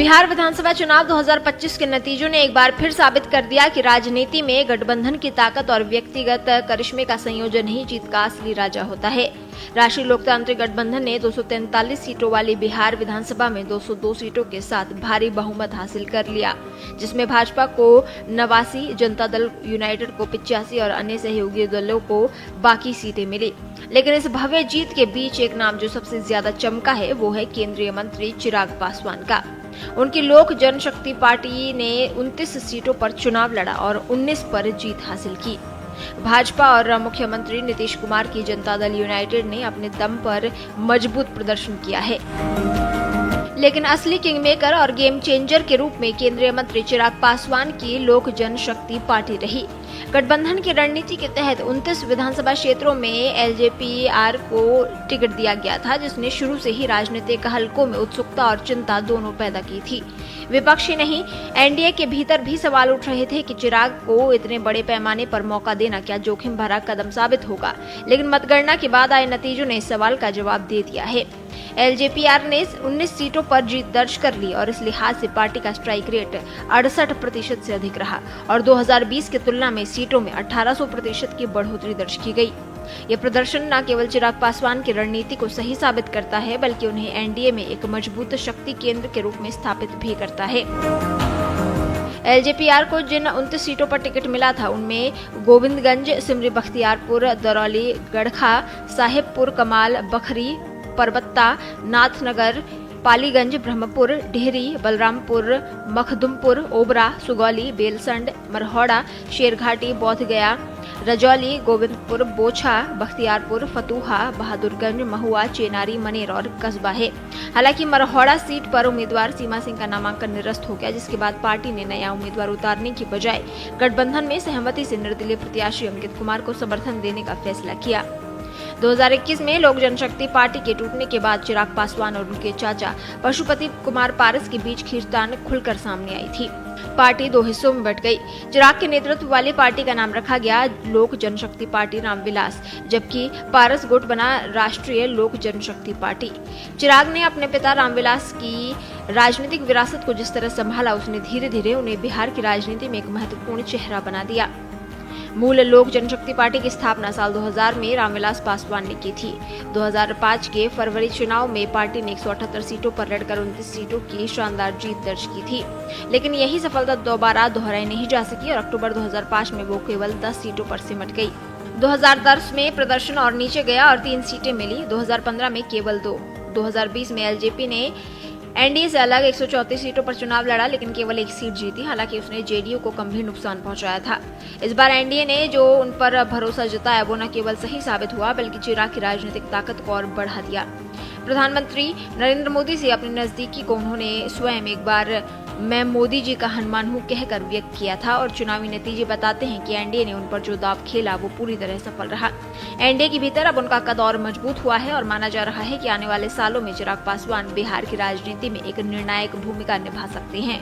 बिहार विधानसभा चुनाव 2025 के नतीजों ने एक बार फिर साबित कर दिया कि राजनीति में गठबंधन की ताकत और व्यक्तिगत करिश्मे का संयोजन ही जीत का असली राजा होता है। राष्ट्रीय लोकतांत्रिक गठबंधन ने 243 सीटों वाली बिहार विधानसभा में 202 सीटों के साथ भारी बहुमत हासिल कर लिया, जिसमें भाजपा को 89, जनता दल यूनाइटेड को 85 और अन्य सहयोगी दलों को बाकी सीटें मिली। लेकिन इस भव्य जीत के बीच एक नाम जो सबसे ज्यादा चमका है वो है केंद्रीय मंत्री चिराग पासवान का। उनकी लोक जनशक्ति पार्टी ने 29 सीटों पर चुनाव लड़ा और 19 पर जीत हासिल की। भाजपा और मुख्यमंत्री नीतीश कुमार की जनता दल यूनाइटेड ने अपने दम पर मजबूत प्रदर्शन किया है, लेकिन असली किंगमेकर और गेम चेंजर के रूप में केंद्रीय मंत्री चिराग पासवान की लोक जनशक्ति पार्टी रही। गठबंधन की रणनीति के तहत 29 विधानसभा क्षेत्रों में एलजेपीआर को टिकट दिया गया था, जिसने शुरू से ही राजनीतिक हलकों में उत्सुकता और चिंता दोनों पैदा की थी। विपक्ष ही नहीं, एनडीए के भीतर भी सवाल उठ रहे थे कि चिराग को इतने बड़े पैमाने पर मौका देना क्या जोखिम भरा कदम साबित होगा, लेकिन मतगणना के बाद आए नतीजों ने इस सवाल का जवाब दे दिया है। एलजेपीआर ने 19 सीटों पर जीत दर्ज कर ली और इस लिहाज से पार्टी का स्ट्राइक रेट 68% से अधिक रहा और 2020 की तुलना में सीटों में 1800% की बढ़ोतरी दर्ज की गई। ये प्रदर्शन न केवल चिराग पासवान की रणनीति को सही साबित करता है, बल्कि उन्हें एनडीए में एक मजबूत शक्ति केंद्र के रूप में स्थापित भी करता है। एलजेपीआर को जिन 29 सीटों पर टिकट मिला था उनमें गोविंदगंज, सिमरी बख्तियारपुर, दरौली, गड़खा, साहेबपुर कमाल, बखरी, परबत्ता, नाथनगर, पालीगंज, ब्रह्मपुर, डेहरी, बलरामपुर, मखदुमपुर, ओबरा, सुगौली, बेलसंड, मरहौड़ा, शेरघाटी, बोधगया, रजौली, गोविंदपुर, बोछा, बख्तियारपुर, फतुहा, बहादुरगंज, महुआ, चेनारी, मनेर और कस्बा है। हालांकि मरहौड़ा सीट पर उम्मीदवार सीमा सिंह का नामांकन निरस्त हो गया, जिसके बाद पार्टी ने नया उम्मीदवार उतारने की बजाय गठबंधन में सहमति से निर्दलीय प्रत्याशी अंकित कुमार को समर्थन देने का फैसला किया। 2021 में लोक जनशक्ति पार्टी के टूटने के बाद चिराग पासवान और उनके चाचा पशुपति कुमार पारस के बीच खींचतान खुलकर सामने आई थी। पार्टी दो हिस्सों में बंट गई। चिराग के नेतृत्व वाली पार्टी का नाम रखा गया लोक जनशक्ति पार्टी रामविलास, जबकि पारस गुट बना राष्ट्रीय लोक जनशक्ति पार्टी। चिराग ने अपने पिता रामविलास की राजनीतिक विरासत को जिस तरह संभाला, उसने धीरे धीरे उन्हें बिहार की राजनीति में एक महत्वपूर्ण चेहरा बना दिया। मूल लोक जनशक्ति पार्टी की स्थापना साल 2000 में रामविलास पासवान ने की थी। 2005 के फरवरी चुनाव में पार्टी ने 178 सीटों पर लड़कर 29 सीटों की शानदार जीत दर्ज की थी, लेकिन यही सफलता दोबारा दोहराई नहीं जा सकी और अक्टूबर 2005 में वो केवल 10 सीटों पर सिमट गई। 2010 में प्रदर्शन और नीचे गया और 3 सीटें मिली। 2015 में केवल 2। 2020 में एलजेपी ने एनडीए से अलग 134 सीटों पर चुनाव लड़ा, लेकिन केवल 1 सीट जीती। हालांकि उसने जेडीयू को गंभीर नुकसान पहुंचाया था। इस बार एनडीए ने जो उन पर भरोसा जताया वो न केवल सही साबित हुआ, बल्कि चिराग की राजनीतिक ताकत को और बढ़ा दिया। प्रधानमंत्री नरेंद्र मोदी से अपनी नजदीकी को उन्होंने स्वयं एक बार मैं मोदी जी का हनुमान हूं कहकर व्यक्त किया था और चुनावी नतीजे बताते हैं कि एनडीए ने उन पर जो दाव खेला वो पूरी तरह सफल रहा। एनडीए के भीतर अब उनका कद और मजबूत हुआ है और माना जा रहा है कि आने वाले सालों में चिराग पासवान बिहार की राजनीति में एक निर्णायक भूमिका निभा सकते हैं।